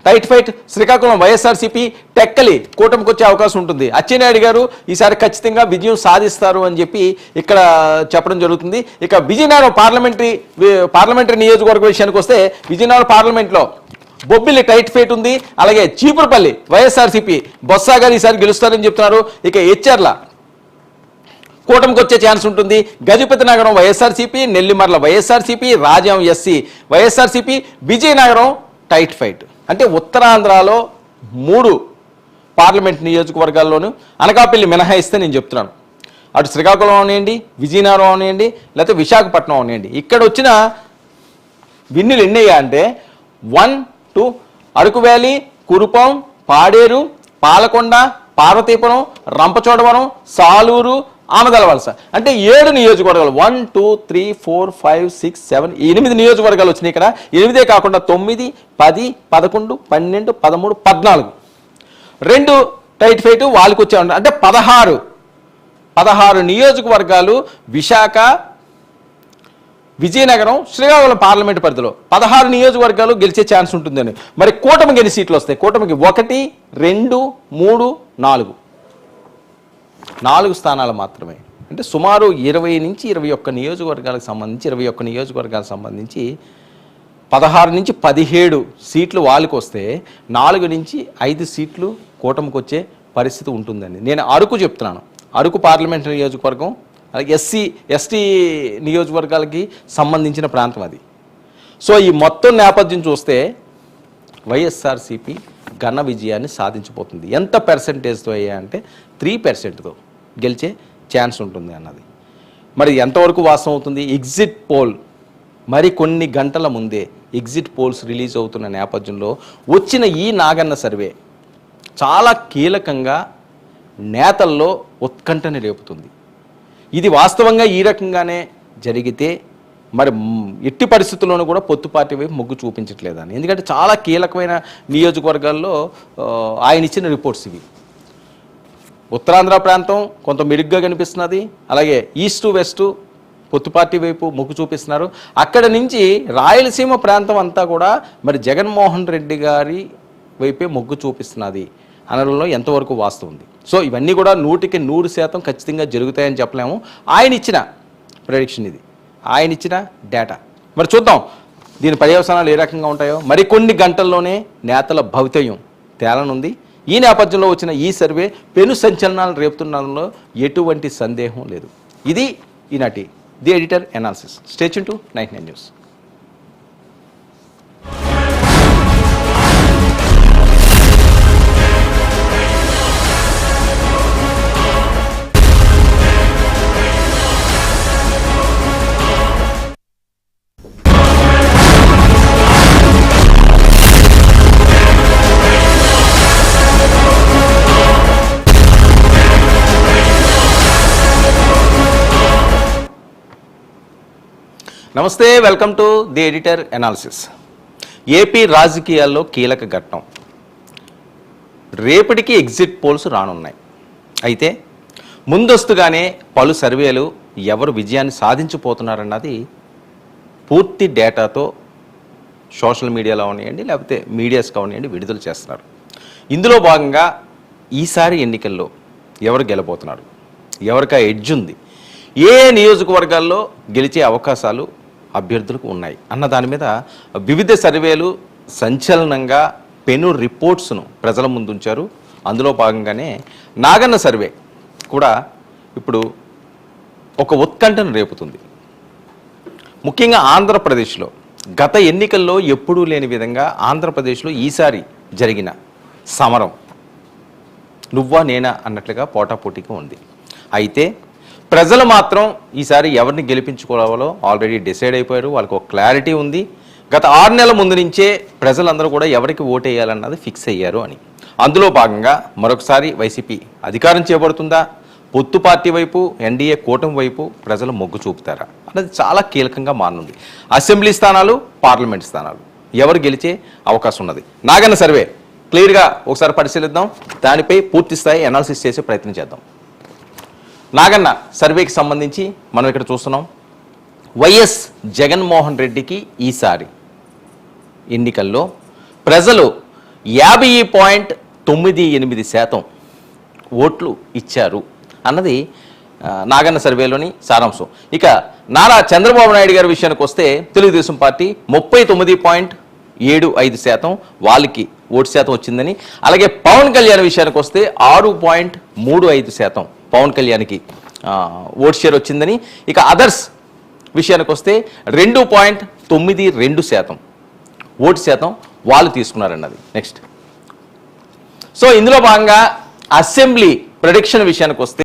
Tight fight Srikakulam YSRCP Tekkali కూటమికి వచ్చే అవకాశం ఉంటుంది. అచ్చెన్నాయుడు గారు ఈసారి ఖచ్చితంగా విజయం సాధిస్తారు అని చెప్పి ఇక్కడ చెప్పడం జరుగుతుంది. ఇక విజయనగరం పార్లమెంటరీ నియోజకవర్గ విషయానికి వస్తే విజయనగరం పార్లమెంట్లో బొబ్బిలి టైట్ ఫైట్ ఉంది. అలాగే చీపురుపల్లి వైఎస్ఆర్సీపీ బొత్స గారు ఈసారి గెలుస్తారని చెప్తున్నారు. ఇక హెచ్ఆర్ల కూటమికి వచ్చే ఛాన్స్ ఉంటుంది. గజపతి నగరం YSRCP, Nellimarla YSRCP, Rajam SC YSRCP, Vizianagaram tight fight. అంటే ఉత్తరాంధ్రలో 3 పార్లమెంట్ నియోజకవర్గాల్లోనూ అనకాపల్లి మినహాయిస్తే నేను చెప్తున్నాను. అటు శ్రీకాకుళం అవనివ్వండి, విజయనగరం అవనివ్వండి, లేకపోతే విశాఖపట్నం అవనివ్వండి. ఇక్కడ వచ్చిన విన్నులు ఎన్నయ్యా అంటే 1, 2 అరకు వ్యాలీ, కురుపాం, పాడేరు, పాలకొండ, పార్వతీపురం, రంపచోడవరం, సాలూరు, ఆమదలవలస. అంటే 7 నియోజకవర్గాలు 1, 2, 3, 4, 5, 6, 7, 8 నియోజకవర్గాలు వచ్చినాయి. ఇక్కడ 8 కాకుండా 9, 10, 11, 12, 13, 14 2 టైట్ ఫైట్ వాళ్ళకి వచ్చే అంటే 16 నియోజకవర్గాలు విశాఖ, విజయనగరం, శ్రీకాకుళం పార్లమెంట్ పరిధిలో 16 నియోజకవర్గాలు గెలిచే ఛాన్స్ ఉంటుందని. మరి కూటమికి ఎన్ని సీట్లు వస్తాయి? కూటమికి 1, 2, 3, 4 స్థానాలు మాత్రమే. అంటే సుమారు 20 నుంచి 21 నియోజకవర్గాలకు సంబంధించి 16 నుంచి 17 సీట్లు వాళ్ళకి వస్తే 4 నుంచి 5 సీట్లు కూటమికి వచ్చే పరిస్థితి ఉంటుందండి. నేను అరకు చెప్తున్నాను. అరకు పార్లమెంట్ నియోజకవర్గం, అలాగే ఎస్టీ నియోజకవర్గాలకి సంబంధించిన ప్రాంతం అది. సో ఈ మొత్తం నేపథ్యం చూస్తే వైఎస్ఆర్సీపీ ఘన విజయాన్ని సాధించబోతుంది. ఎంత పర్సెంటేజ్తో అయ్యా అంటే 3%తో గెలిచే ఛాన్స్ ఉంటుంది అన్నది. మరి ఎంతవరకు వాస్తవం అవుతుంది? ఎగ్జిట్ పోల్ మరి కొన్ని గంటల ముందే ఎగ్జిట్ పోల్స్ రిలీజ్ అవుతున్న నేపథ్యంలో వచ్చిన ఈ నాగన్న సర్వే చాలా కీలకంగా నేతల్లో ఉత్కంఠని రేపుతుంది. ఇది వాస్తవంగా ఈ రకంగానే జరిగితే మరి ఎట్టి పరిస్థితుల్లోనూ కూడా పొత్తు పార్టీ వైపు మొగ్గు చూపించట్లేదని. ఎందుకంటే చాలా కీలకమైన నియోజకవర్గాల్లో ఆయన ఇచ్చిన రిపోర్ట్స్ ఇవి. ఉత్తరాంధ్ర ప్రాంతం కొంత మెరుగ్గా కనిపిస్తున్నది. అలాగే ఈస్ట్ వెస్ట్ పొత్తు పార్టీ వైపు మొగ్గు చూపిస్తున్నారు. అక్కడ నుంచి రాయలసీమ ప్రాంతం అంతా కూడా మరి జగన్మోహన్ రెడ్డి గారి వైపే మొగ్గు చూపిస్తున్నది అనడంలో ఎంతవరకు వాస్తవం ఉంది. సో ఇవన్నీ కూడా 100% ఖచ్చితంగా జరుగుతాయని చెప్పలేము. ఆయన ఇచ్చిన ప్రెడిక్షన్ ఇది, ఆయన ఇచ్చిన డేటా. మరి చూద్దాం దీని పర్యవసానాలు ఏ రకంగా ఉంటాయో. మరికొన్ని గంటల్లోనే నేతల భవితవ్యం తేలనుంది. ఈ నేపథ్యంలో వచ్చిన ఈ సర్వే పెను సంచలనాలు రేపుతున్నలో ఎటువంటి సందేహం లేదు. ఇది ఈనాటి the editor analysis. Stay tune to 99 news. నమస్తే, welcome to the editor analysis. AP రాజకీయాల్లో కీలక ఘట్టం. రేపటికి ఎగ్జిట్ పోల్స్ రానున్నాయి. అయితే ముందస్తుగానే పలు సర్వేలు ఎవరు విజయాన్ని సాధించిపోతున్నారన్నది పూర్తి డేటాతో సోషల్ మీడియాలో అవనివ్వండి, లేకపోతే మీడియాస్ కావనివ్వండి విడుదల చేస్తున్నారు. ఇందులో భాగంగా ఈసారి ఎన్నికల్లో ఎవరు గెలబోతున్నారు, ఎవరికా ఎడ్జ్ ఉంది, ఏ నియోజకవర్గాల్లో గెలిచే అవకాశాలు అభ్యర్థులకు ఉన్నాయి అన్న దాని మీద వివిధ సర్వేలు సంచలనంగా పెను రిపోర్ట్స్ను ప్రజల ముందుంచారు. అందులో భాగంగానే నాగన్న సర్వే కూడా ఇప్పుడు ఒక ఉత్కంఠను రేపుతుంది. ముఖ్యంగా ఆంధ్రప్రదేశ్లో గత ఎన్నికల్లో ఎప్పుడూ లేని విధంగా ఆంధ్రప్రదేశ్లో ఈసారి జరిగిన సమరం నువ్వా నేనా అన్నట్లుగా పోటాపోటీగా ఉంది. అయితే ప్రజలు మాత్రం ఈసారి ఎవరిని గెలిపించుకోవాలో ఆల్రెడీ డిసైడ్ అయిపోయారు. వాళ్ళకి ఒక క్లారిటీ ఉంది. గత 6 నెలల ముందు నుంచే ప్రజలందరూ కూడా ఎవరికి ఓటేయాలన్నది ఫిక్స్ అయ్యారు అని. అందులో భాగంగా మరొకసారి వైసీపీ అధికారం చేపడుతుందా, పొత్తు పార్టీ వైపు, ఎన్డీఏ కూటమి వైపు ప్రజలు మొగ్గు చూపుతారా అన్నది చాలా కీలకంగా మారనుంది. అసెంబ్లీ స్థానాలు, పార్లమెంట్ స్థానాలు ఎవరు గెలిచే అవకాశం ఉన్నది. నాగన్న సర్వే క్లియర్గా ఒకసారి పరిశీలిద్దాం. దానిపై పూర్తి స్థాయి అనాలిసిస్ చేసే ప్రయత్నం చేద్దాం. నాగన్న సర్వేకి సంబంధించి మనం ఇక్కడ చూస్తున్నాం. వైఎస్ జగన్మోహన్ రెడ్డికి ఈసారి ఎన్నికల్లో ప్రజలు 50.98% ఓట్లు ఇచ్చారు అన్నది నాగన్న సర్వేలోని సారాంశం. ఇక నారా చంద్రబాబు నాయుడు గారి విషయానికి వస్తే తెలుగుదేశం పార్టీ 39.75% వాళ్ళకి ఓటు శాతం వచ్చిందని, అలాగే పవన్ కళ్యాణ్ విషయానికి వస్తే 6.35% పవన్ కళ్యాణ్కి ఓటు షేర్ వచ్చిందని, ఇక అదర్స్ విషయానికి వస్తే 2.92% ఓటు శాతం వాళ్ళు తీసుకున్నారన్నది. నెక్స్ట్, సో ఇందులో భాగంగా అసెంబ్లీ ప్రెడిక్షన్ విషయానికి వస్తే